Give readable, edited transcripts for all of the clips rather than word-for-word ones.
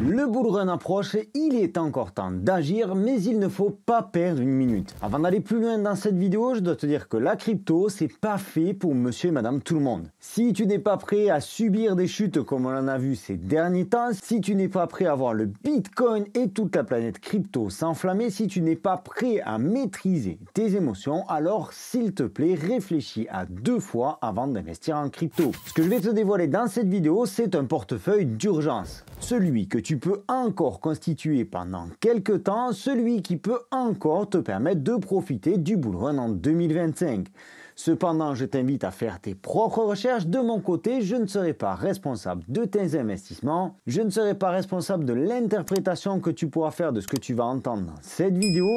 Le bull run approche, il est encore temps d'agir, mais il ne faut pas perdre une minute. Avant d'aller plus loin dans cette vidéo, je dois te dire que la crypto, c'est pas fait pour monsieur et madame tout le monde. Si tu n'es pas prêt à subir des chutes comme on en a vu ces derniers temps, si tu n'es pas prêt à voir le Bitcoin et toute la planète crypto s'enflammer, si tu n'es pas prêt à maîtriser tes émotions, alors s'il te plaît, réfléchis à 2 fois avant d'investir en crypto. Ce que je vais te dévoiler dans cette vidéo, c'est un portefeuille d'urgence. Celui que tu peux encore constituer pendant quelques temps, celui qui peut encore te permettre de profiter du bull run en 2025. Cependant, je t'invite à faire tes propres recherches. De mon côté, je ne serai pas responsable de tes investissements. Je ne serai pas responsable de l'interprétation que tu pourras faire de ce que tu vas entendre dans cette vidéo.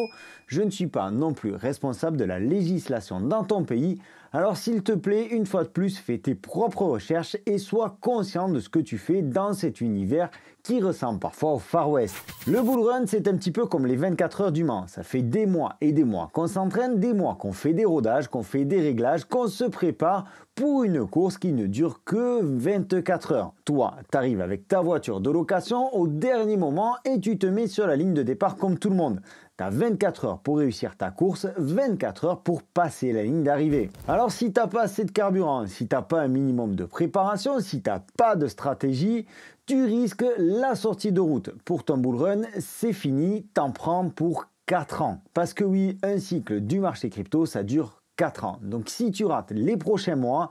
Je ne suis pas non plus responsable de la législation dans ton pays. Alors s'il te plaît, une fois de plus, fais tes propres recherches et sois conscient de ce que tu fais dans cet univers qui ressemble parfois au Far West. Le bull run, c'est un petit peu comme les 24 heures du Mans. Ça fait des mois et des mois qu'on s'entraîne, des mois qu'on fait des rodages, qu'on fait des réglages, qu'on se prépare pour une course qui ne dure que 24 heures. Toi, tu arrives avec ta voiture de location au dernier moment et tu te mets sur la ligne de départ comme tout le monde. Tu as 24 heures pour réussir ta course, 24 heures pour passer la ligne d'arrivée. Alors si tu n'as pas assez de carburant, si tu n'as pas un minimum de préparation, si tu n'as pas de stratégie, tu risques la sortie de route. Pour ton bull run, c'est fini, t'en prends pour 4 ans. Parce que oui, un cycle du marché crypto, ça dure 4 ans. Donc si tu rates les prochains mois,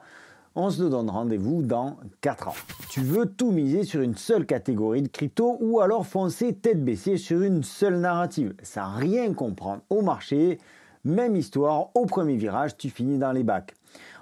on se donne rendez-vous dans 4 ans. Tu veux tout miser sur une seule catégorie de crypto ou alors foncer tête baissée sur une seule narrative, sans rien comprendre au marché, même histoire, au premier virage, tu finis dans les bacs.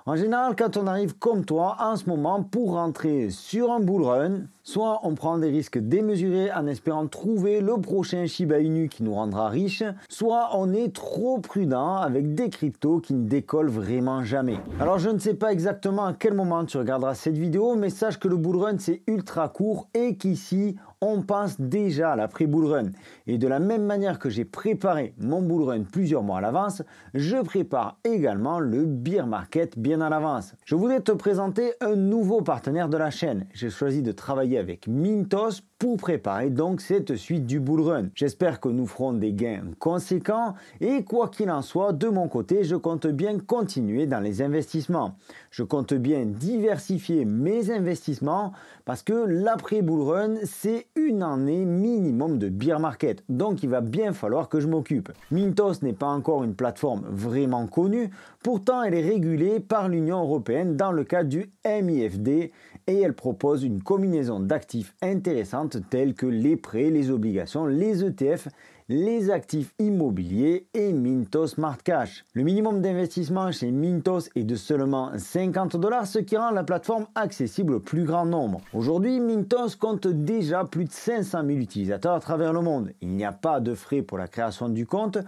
En général, quand on arrive comme toi en ce moment pour rentrer sur un bull run, soit on prend des risques démesurés en espérant trouver le prochain Shiba Inu qui nous rendra riches, soit on est trop prudent avec des cryptos qui ne décollent vraiment jamais. Alors je ne sais pas exactement à quel moment tu regarderas cette vidéo, mais sache que le bull run c'est ultra court et qu'ici on pense déjà à l'après-bull run. Et de la même manière que j'ai préparé mon bull run plusieurs mois à l'avance, je prépare également le bear market bien à l'avance. Je voulais te présenter un nouveau partenaire de la chaîne. J'ai choisi de travailler avec Mintos pour préparer donc cette suite du bull run. J'espère que nous ferons des gains conséquents et quoi qu'il en soit, de mon côté, je compte bien continuer dans les investissements. Je compte bien diversifier mes investissements parce que l'après bull run, c'est une année minimum de bear market. Donc il va bien falloir que je m'occupe. Mintos n'est pas encore une plateforme vraiment connue, pourtant elle est régulée par l'Union européenne dans le cadre du MIFD et elle propose une combinaison d'actifs intéressantes tels que les prêts, les obligations, les ETF, les actifs immobiliers et Mintos Smart Cash. Le minimum d'investissement chez Mintos est de seulement 50 $, ce qui rend la plateforme accessible au plus grand nombre. Aujourd'hui, Mintos compte déjà plus de 500 000 utilisateurs à travers le monde. Il n'y a pas de frais pour la création du compte,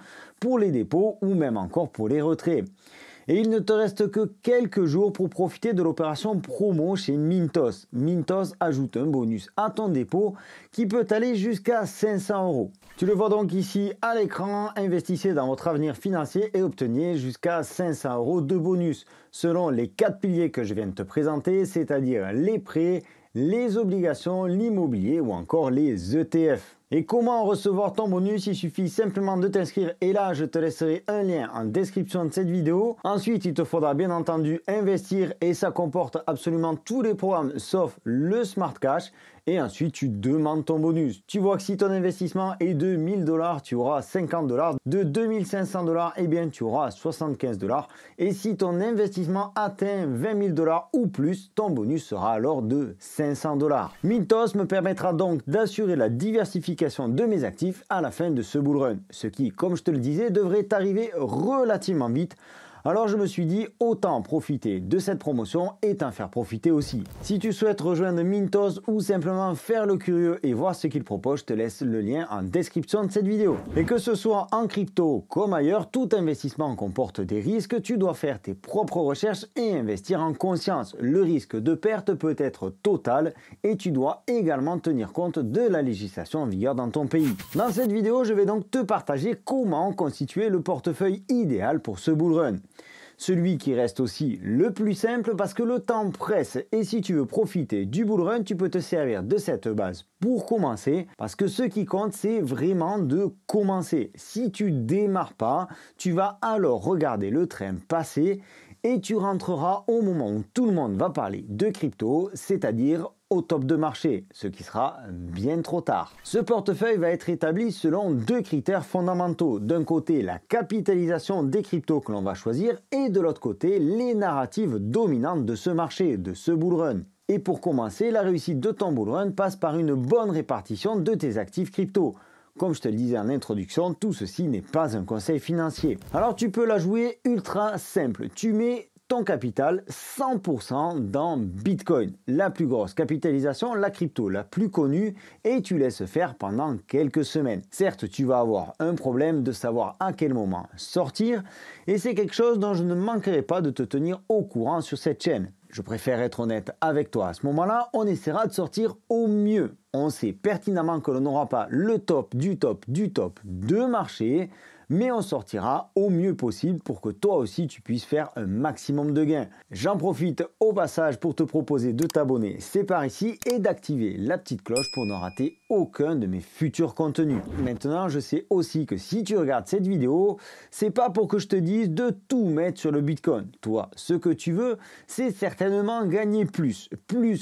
pour les dépôts ou même encore pour les retraits. Et il ne te reste que quelques jours pour profiter de l'opération promo chez Mintos. Mintos ajoute un bonus à ton dépôt qui peut aller jusqu'à 500 €. Tu le vois donc ici à l'écran, investissez dans votre avenir financier et obtenez jusqu'à 500 € de bonus selon les 4 piliers que je viens de te présenter, c'est-à-dire les prêts, les obligations, l'immobilier ou encore les ETF. Et comment recevoir ton bonus? Il suffit simplement de t'inscrire et là je te laisserai un lien en description de cette vidéo. Ensuite il te faudra bien entendu investir et ça comporte absolument tous les programmes sauf le Smart Cash. Et ensuite tu demandes ton bonus. Tu vois que si ton investissement est de 1000 $, tu auras 50 $. De 2500 $, eh bien tu auras 75 $. Et si ton investissement atteint 20 000 $ ou plus, ton bonus sera alors de 500 $. Mintos me permettra donc d'assurer la diversification de mes actifs à la fin de ce bull run. Ce qui, comme je te le disais, devrait arriver relativement vite. Alors je me suis dit autant profiter de cette promotion et t'en faire profiter aussi. Si tu souhaites rejoindre Mintos ou simplement faire le curieux et voir ce qu'il propose, je te laisse le lien en description de cette vidéo. Et que ce soit en crypto comme ailleurs, tout investissement comporte des risques, tu dois faire tes propres recherches et investir en conscience. Le risque de perte peut être total et tu dois également tenir compte de la législation en vigueur dans ton pays. Dans cette vidéo, je vais donc te partager comment constituer le portefeuille idéal pour ce bull run. Celui qui reste aussi le plus simple parce que le temps presse et si tu veux profiter du bull run, tu peux te servir de cette base pour commencer parce que ce qui compte c'est vraiment de commencer. Si tu démarres pas, tu vas alors regarder le train passer et tu rentreras au moment où tout le monde va parler de crypto, c'est-à-dire au top de marché, ce qui sera bien trop tard. Ce portefeuille va être établi selon deux critères fondamentaux. D'un côté, la capitalisation des cryptos que l'on va choisir et de l'autre côté, les narratives dominantes de ce marché, de ce bull run. Et pour commencer, la réussite de ton bull run passe par une bonne répartition de tes actifs crypto. Comme je te le disais en introduction, tout ceci n'est pas un conseil financier. Alors tu peux la jouer ultra simple. Tu mets ton capital 100% dans Bitcoin, la plus grosse capitalisation, la crypto la plus connue, et tu laisses faire pendant quelques semaines. Certes, tu vas avoir un problème de savoir à quel moment sortir, et c'est quelque chose dont je ne manquerai pas de te tenir au courant sur cette chaîne. Je préfère être honnête avec toi à ce moment-là, on essaiera de sortir au mieux. On sait pertinemment que l'on n'aura pas le top du top du top de marché, mais on sortira au mieux possible pour que toi aussi tu puisses faire un maximum de gains. J'en profite au passage pour te proposer de t'abonner, c'est par ici, et d'activer la petite cloche pour ne rater aucun de mes futurs contenus. Maintenant, je sais aussi que si tu regardes cette vidéo, c'est pas pour que je te dise de tout mettre sur le Bitcoin. Toi, ce que tu veux, c'est certainement gagner plus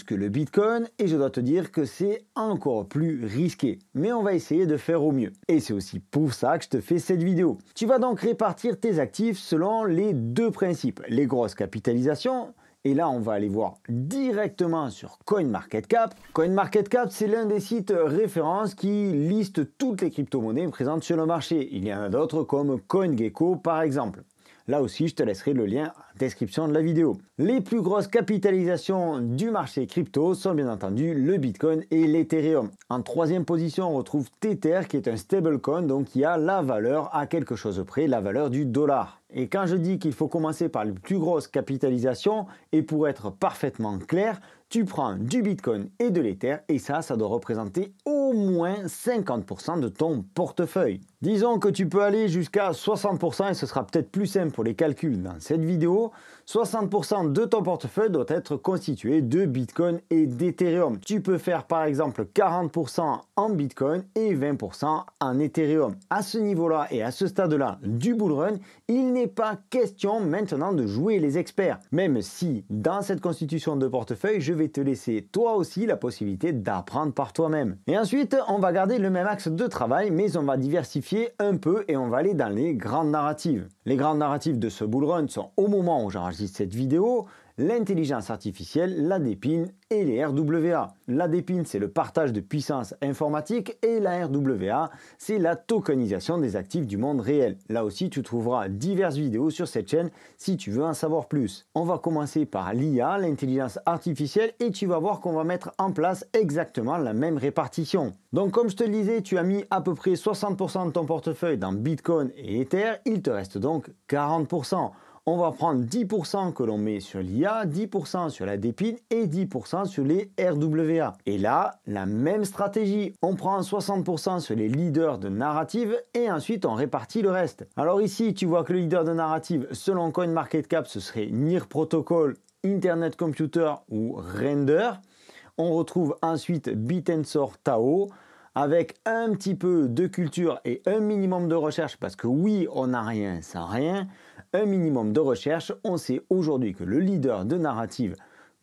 que le Bitcoin, et je dois te dire que c'est encore plus risqué. Mais on va essayer de faire au mieux. Et c'est aussi pour ça que je te fais cette vidéo. Tu vas donc répartir tes actifs selon les deux principes. Les grosses capitalisations, et là on va aller voir directement sur CoinMarketCap. CoinMarketCap, c'est l'un des sites références qui liste toutes les crypto-monnaies présentes sur le marché. Il y en a d'autres comme CoinGecko par exemple. Là aussi, je te laisserai le lien en description de la vidéo. Les plus grosses capitalisations du marché crypto sont bien entendu le Bitcoin et l'Ethereum. En troisième position, on retrouve Tether qui est un stablecoin, donc qui a la valeur à quelque chose près, la valeur du dollar. Et quand je dis qu'il faut commencer par les plus grosses capitalisations, et pour être parfaitement clair, tu prends du Bitcoin et de l'Ether et ça doit représenter au moins 50% de ton portefeuille. Disons que tu peux aller jusqu'à 60% et ce sera peut-être plus simple pour les calculs dans cette vidéo. 60% de ton portefeuille doit être constitué de Bitcoin et d'Ethereum. Tu peux faire par exemple 40% en Bitcoin et 20% en Ethereum. À ce niveau-là et à ce stade-là du bull run, il n'est pas question maintenant de jouer les experts. Même si dans cette constitution de portefeuille, je vais te laisser toi aussi la possibilité d'apprendre par toi-même. Et ensuite, on va garder le même axe de travail, mais on va diversifier un peu et on va aller dans les grandes narratives. Les grandes narratives de ce bull run sont, au moment où j'enregistre cette vidéo, l'intelligence artificielle, la DePIN et les RWA. La DePIN, c'est le partage de puissance informatique et la RWA, c'est la tokenisation des actifs du monde réel. Là aussi, tu trouveras diverses vidéos sur cette chaîne si tu veux en savoir plus. On va commencer par l'IA, l'intelligence artificielle, et tu vas voir qu'on va mettre en place exactement la même répartition. Donc comme je te le disais, tu as mis à peu près 60% de ton portefeuille dans Bitcoin et Ether, il te reste donc 40%. On va prendre 10% que l'on met sur l'IA, 10% sur la DePIN et 10% sur les RWA. Et là, la même stratégie. On prend 60% sur les leaders de narrative et ensuite on répartit le reste. Alors ici, tu vois que le leader de narrative, selon CoinMarketCap, ce serait NIR Protocol, Internet Computer ou Render. On retrouve ensuite Bitensor Tao, avec un petit peu de culture et un minimum de recherche, parce que oui, on n'a rien sans rien, un minimum de recherche, on sait aujourd'hui que le leader de narrative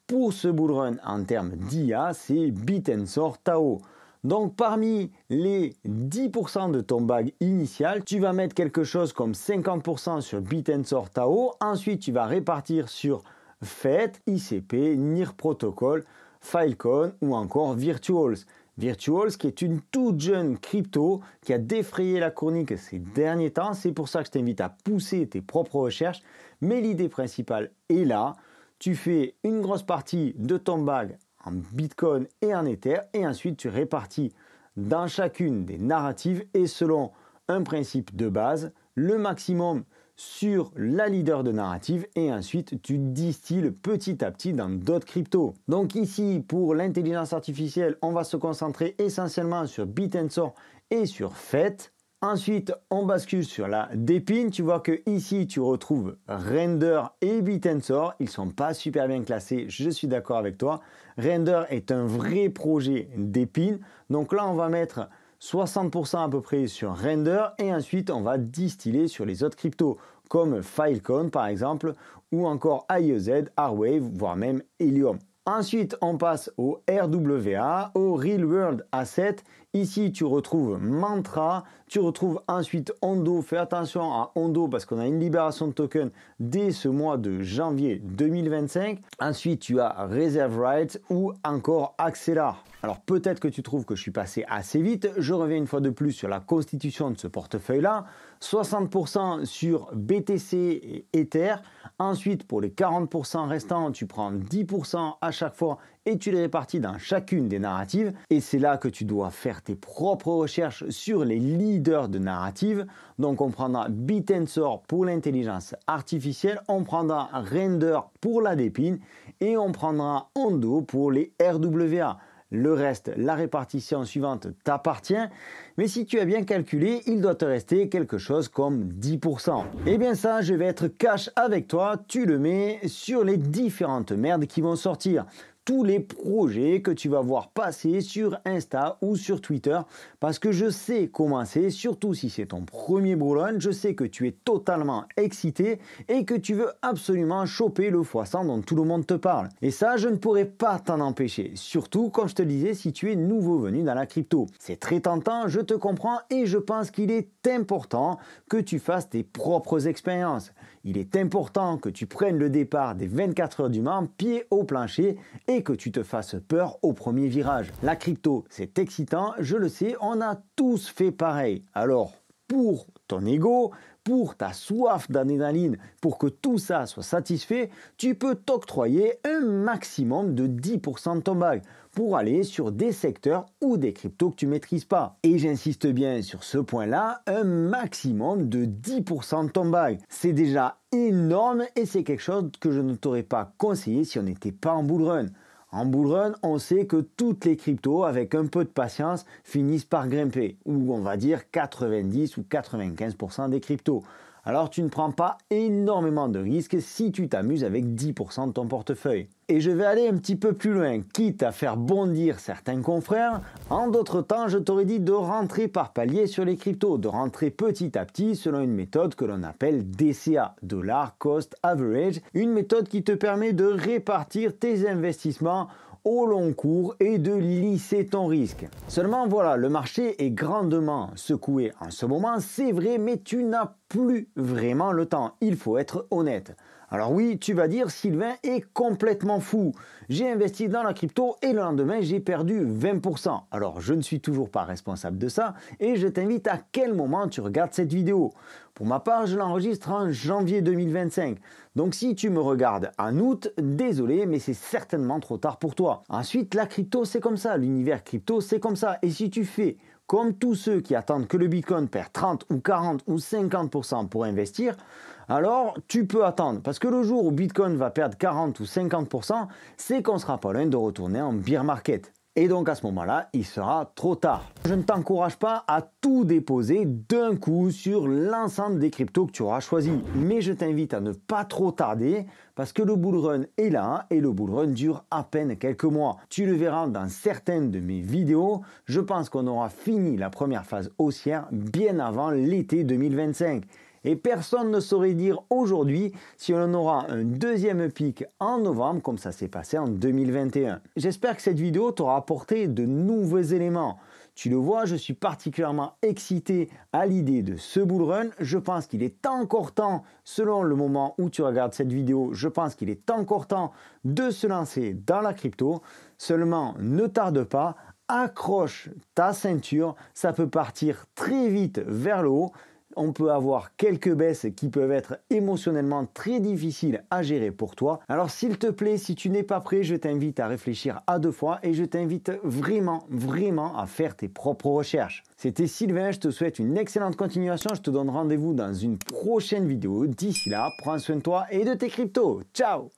pour ce bull run en termes d'IA, c'est Bitensor Tao. Donc parmi les 10% de ton bag initial, tu vas mettre quelque chose comme 50% sur Bitensor Tao, ensuite tu vas répartir sur FET, ICP, NIR Protocol, Filecoin ou encore Virtuals. Virtuals qui est une toute jeune crypto qui a défrayé la chronique ces derniers temps. C'est pour ça que je t'invite à pousser tes propres recherches. Mais l'idée principale est là. Tu fais une grosse partie de ton bag en Bitcoin et en Ether et ensuite tu répartis dans chacune des narratives et selon un principe de base, le maximum sur la leader de narrative et ensuite tu distilles petit à petit dans d'autres cryptos. Donc ici pour l'intelligence artificielle, on va se concentrer essentiellement sur Bitensor et sur FET. Ensuite, on bascule sur la Dépine. Tu vois que ici, tu retrouves Render et Bitensor. Ils sont pas super bien classés, je suis d'accord avec toi. Render est un vrai projet Dépine. Donc là, on va mettre 60% à peu près sur Render et ensuite, on va distiller sur les autres cryptos comme Filecoin par exemple ou encore IEZ, Arwave, voire même Helium. Ensuite, on passe au RWA, au Real World Asset. Ici, tu retrouves Mantra, tu retrouves ensuite Ondo. Fais attention à Ondo parce qu'on a une libération de token dès ce mois de janvier 2025. Ensuite, tu as Reserve Rights ou encore Accelar. Alors peut-être que tu trouves que je suis passé assez vite. Je reviens une fois de plus sur la constitution de ce portefeuille-là. 60% sur BTC et Ether. Ensuite, pour les 40% restants, tu prends 10% à chaque fois et tu les répartis dans chacune des narratives. Et c'est là que tu dois faire tes propres recherches sur les leaders de narratives. Donc on prendra Bitensor pour l'intelligence artificielle, on prendra Render pour la Dépine et on prendra Ondo pour les RWA. Le reste, la répartition suivante t'appartient, mais si tu as bien calculé, il doit te rester quelque chose comme 10%. Et bien ça, je vais être cash avec toi, tu le mets sur les différentes merdes qui vont sortir. Tous les projets que tu vas voir passer sur Insta ou sur Twitter parce que je sais comment c'est, surtout si c'est ton premier bull run, je sais que tu es totalement excité et que tu veux absolument choper le x100 dont tout le monde te parle. Et ça, je ne pourrais pas t'en empêcher, surtout comme je te le disais si tu es nouveau venu dans la crypto. C'est très tentant, je te comprends et je pense qu'il est important que tu fasses tes propres expériences. Il est important que tu prennes le départ des 24 heures du Mans, pied au plancher et que tu te fasses peur au premier virage. La crypto, c'est excitant, je le sais, on a tous fait pareil. Alors, pour ton ego, pour ta soif d'adrénaline, pour que tout ça soit satisfait, tu peux t'octroyer un maximum de 10% de ton bag pour aller sur des secteurs ou des cryptos que tu ne maîtrises pas. Et j'insiste bien sur ce point-là, un maximum de 10% de ton bag. C'est déjà énorme et c'est quelque chose que je ne t'aurais pas conseillé si on n'était pas en bull run. En bull run, on sait que toutes les cryptos, avec un peu de patience, finissent par grimper, ou on va dire 90 ou 95% des cryptos. Alors tu ne prends pas énormément de risques si tu t'amuses avec 10% de ton portefeuille. Et je vais aller un petit peu plus loin, quitte à faire bondir certains confrères. En d'autres temps, je t'aurais dit de rentrer par palier sur les cryptos, de rentrer petit à petit selon une méthode que l'on appelle DCA, Dollar Cost Average, une méthode qui te permet de répartir tes investissements au long cours et de lisser ton risque. Seulement voilà, le marché est grandement secoué en ce moment, c'est vrai, mais tu n'as plus vraiment le temps, il faut être honnête. Alors oui, tu vas dire, Sylvain est complètement fou. J'ai investi dans la crypto et le lendemain, j'ai perdu 20%. Alors, je ne suis toujours pas responsable de ça et je t'invite à quel moment tu regardes cette vidéo. Pour ma part, je l'enregistre en janvier 2025. Donc, si tu me regardes en août, désolé, mais c'est certainement trop tard pour toi. Ensuite, la crypto, c'est comme ça. L'univers crypto, c'est comme ça. Et si tu fais comme tous ceux qui attendent que le Bitcoin perde 30 ou 40 ou 50% pour investir, alors tu peux attendre. Parce que le jour où Bitcoin va perdre 40 ou 50%, c'est qu'on ne sera pas loin de retourner en bear market. Et donc à ce moment-là, il sera trop tard. Je ne t'encourage pas à tout déposer d'un coup sur l'ensemble des cryptos que tu auras choisi. Mais je t'invite à ne pas trop tarder parce que le bull run est là et le bull run dure à peine quelques mois. Tu le verras dans certaines de mes vidéos. Je pense qu'on aura fini la première phase haussière bien avant l'été 2025. Et personne ne saurait dire aujourd'hui si on aura un deuxième pic en novembre comme ça s'est passé en 2021. J'espère que cette vidéo t'aura apporté de nouveaux éléments. Tu le vois, je suis particulièrement excité à l'idée de ce bull run. Je pense qu'il est encore temps, selon le moment où tu regardes cette vidéo, je pense qu'il est encore temps de se lancer dans la crypto. Seulement, ne tarde pas, accroche ta ceinture, ça peut partir très vite vers le haut. On peut avoir quelques baisses qui peuvent être émotionnellement très difficiles à gérer pour toi. Alors s'il te plaît, si tu n'es pas prêt, je t'invite à réfléchir à deux fois et je t'invite vraiment à faire tes propres recherches. C'était Sylvain, je te souhaite une excellente continuation. Je te donne rendez-vous dans une prochaine vidéo. D'ici là, prends soin de toi et de tes cryptos. Ciao!